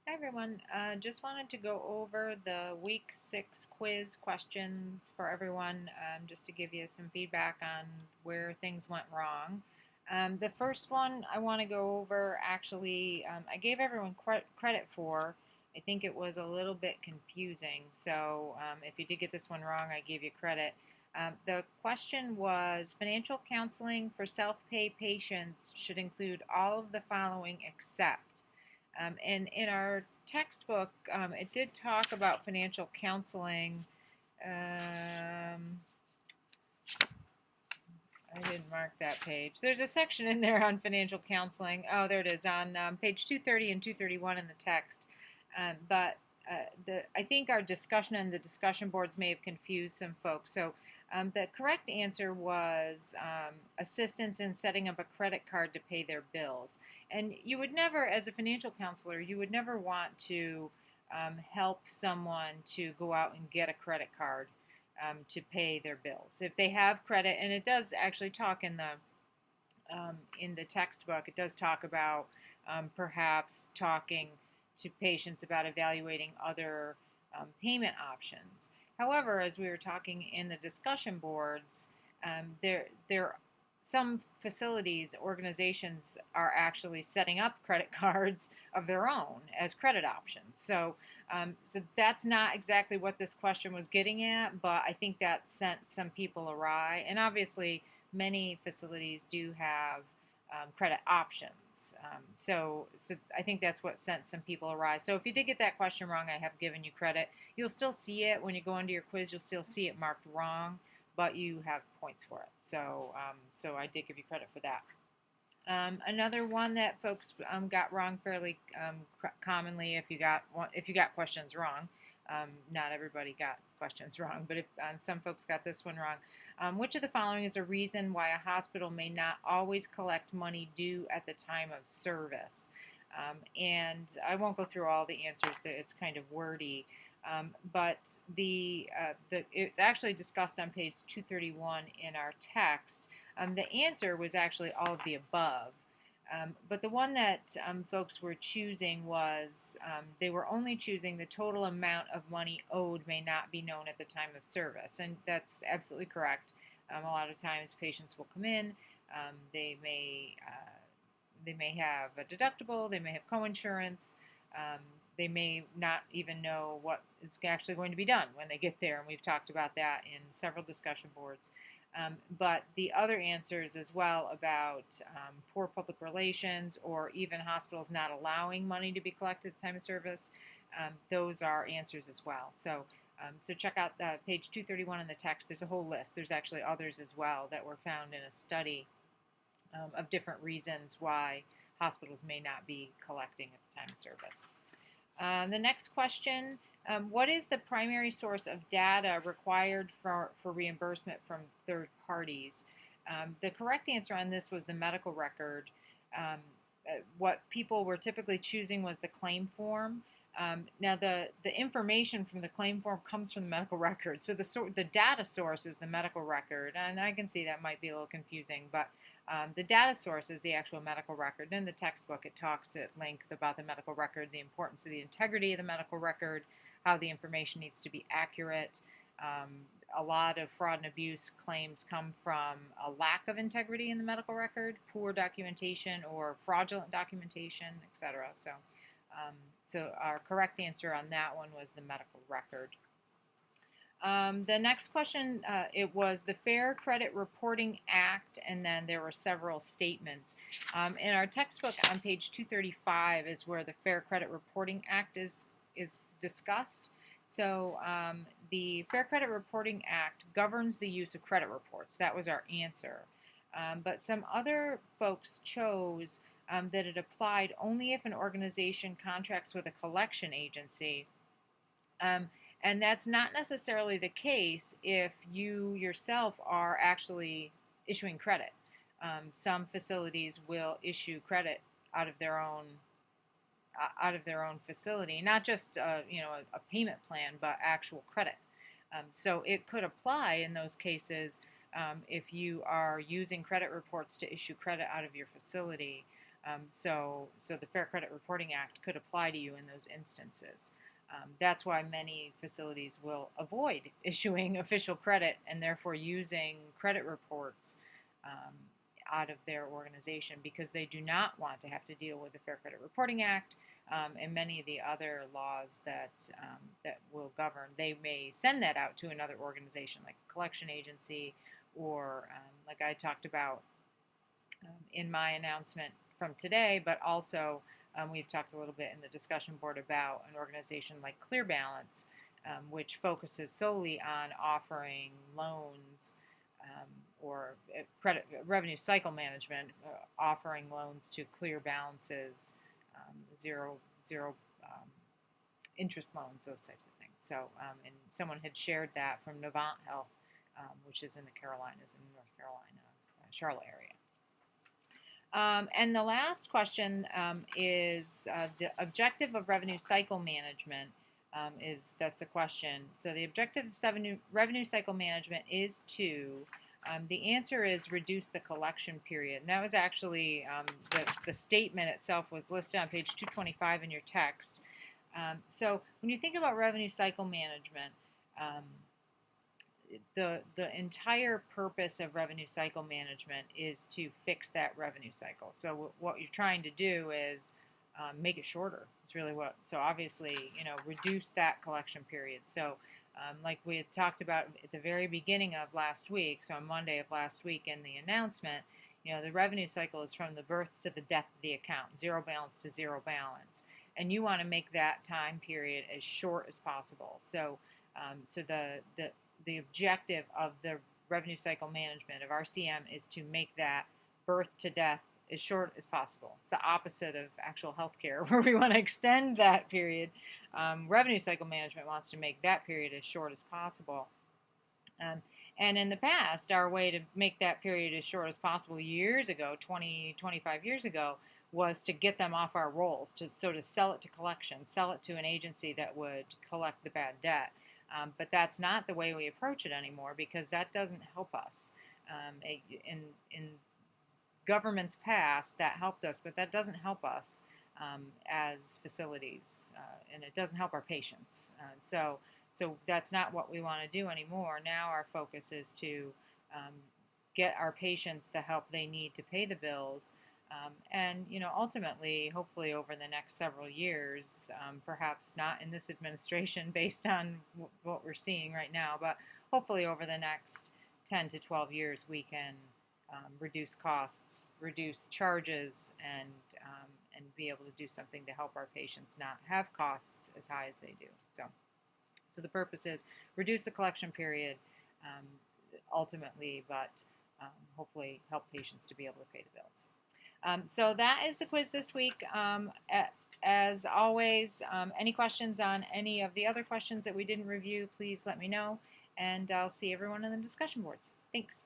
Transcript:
Hi everyone. Just wanted to go over the week 6 quiz questions for everyone, just to give you some feedback on where things went wrong. The first one I want to go over actually, I gave everyone credit for. I think it was a little bit confusing, so if you did get this one wrong, I gave you credit. The question was financial counseling for self-pay patients should include all of the following except. And in our textbook, it did talk about financial counseling. I didn't mark that page. There's a section in there on financial counseling. Oh, there it is on page 230 and 231 in the text. But I think our discussion and the discussion boards may have confused some folks. So the correct answer was assistance in setting up a credit card to pay their bills. And you would never, as a financial counselor, you would never want to help someone to go out and get a credit card to pay their bills. If they have credit, and it does actually talk in the textbook, it does talk about perhaps talking to patients about evaluating other payment options. However, as we were talking in the discussion boards, there some facilities, organizations are actually setting up credit cards of their own as credit options. So that's not exactly what this question was getting at, but I think that sent some people awry. And obviously, many facilities do have credit options. So I think that's what sent some people awry. So if you did get that question wrong, I have given you credit. You'll still see it when you go into your quiz. You'll still see it marked wrong, but you have points for it. So I did give you credit for that. Another one that folks got wrong fairly commonly, if you got questions wrong, not everybody got questions wrong, but if some folks got this one wrong, which of the following is a reason why a hospital may not always collect money due at the time of service? And I won't go through all the answers. It's kind of wordy. But it's actually discussed on page 231 in our text. The answer was actually all of the above. But the one that folks were choosing was they were only choosing the total amount of money owed may not be known at the time of service. And that's absolutely correct. A lot of times patients will come in, they may have a deductible, they may have coinsurance, they may not even know what is actually going to be done when they get there, and we've talked about that in several discussion boards. But the other answers as well about poor public relations or even hospitals not allowing money to be collected at the time of service, those are answers as well. So check out page 231 in the text. There's a whole list. There's actually others as well that were found in a study of different reasons why hospitals may not be collecting at the time of service. The next question, what is the primary source of data required for reimbursement from third parties? The correct answer on this was the medical record. What people were typically choosing was the claim form. Now, the information from the claim form comes from the medical record. So the data source is the medical record. And I can see that might be a little confusing, but the data source is the actual medical record. In the textbook, it talks at length about the medical record, the importance of the integrity of the medical record, how the information needs to be accurate. A lot of fraud and abuse claims come from a lack of integrity in the medical record, poor documentation or fraudulent documentation, etc. So our correct answer on that one was the medical record. The next question, it was the Fair Credit Reporting Act, and then there were several statements. In our textbook on page 235 is where the Fair Credit Reporting Act is discussed. So the Fair Credit Reporting Act governs the use of credit reports. That was our answer. But some other folks chose that it applied only if an organization contracts with a collection agency. And that's not necessarily the case if you yourself are actually issuing credit. Some facilities will issue credit out of their own facility, not just a payment plan, but actual credit. So it could apply in those cases if you are using credit reports to issue credit out of your facility. So the Fair Credit Reporting Act could apply to you in those instances. That's why many facilities will avoid issuing official credit and therefore using credit reports um, out of their organization, because they do not want to have to deal with the Fair Credit Reporting Act and many of the other laws that will govern. They may send that out to another organization like a collection agency, or like I talked about in my announcement from today, but also we've talked a little bit in the discussion board about an organization like ClearBalance, which focuses solely on offering loans or credit revenue cycle management, offering loans to clear balances, zero interest loans, those types of things. So, and someone had shared that from Novant Health, which is in the Carolinas, in North Carolina, Charlotte area. And the last question is the objective of revenue cycle management that's the question. So the objective of revenue cycle management is to, the answer is reduce the collection period. And that was actually, the statement itself was listed on page 225 in your text. So when you think about revenue cycle management, the entire purpose of revenue cycle management is to fix that revenue cycle. So what you're trying to do is make it shorter. It's really what. So obviously, reduce that collection period. So like we had talked about at the very beginning of last week, so on Monday of last week in the announcement, the revenue cycle is from the birth to the death of the account, zero balance to zero balance, and you want to make that time period as short as possible. So so the objective of the revenue cycle management of RCM is to make that birth to death as short as possible. It's the opposite of actual healthcare, where we want to extend that period. Revenue cycle management wants to make that period as short as possible. And in the past, our way to make that period as short as possible years ago, 20, 25 years ago, was to get them off our rolls, to sell it to collection, sell it to an agency that would collect the bad debt. But that's not the way we approach it anymore, because that doesn't help us. In governments past, that helped us, but that doesn't help us as facilities, and it doesn't help our patients. So that's not what we want to do anymore. Now our focus is to get our patients the help they need to pay the bills. And ultimately, hopefully over the next several years, perhaps not in this administration based on what we're seeing right now, but hopefully over the next 10 to 12 years, we can reduce costs, reduce charges, and be able to do something to help our patients not have costs as high as they do. So the purpose is reduce the collection period ultimately, but hopefully help patients to be able to pay the bills. So that is the quiz this week. As always, any questions on any of the other questions that we didn't review, please let me know, and I'll see everyone in the discussion boards. Thanks.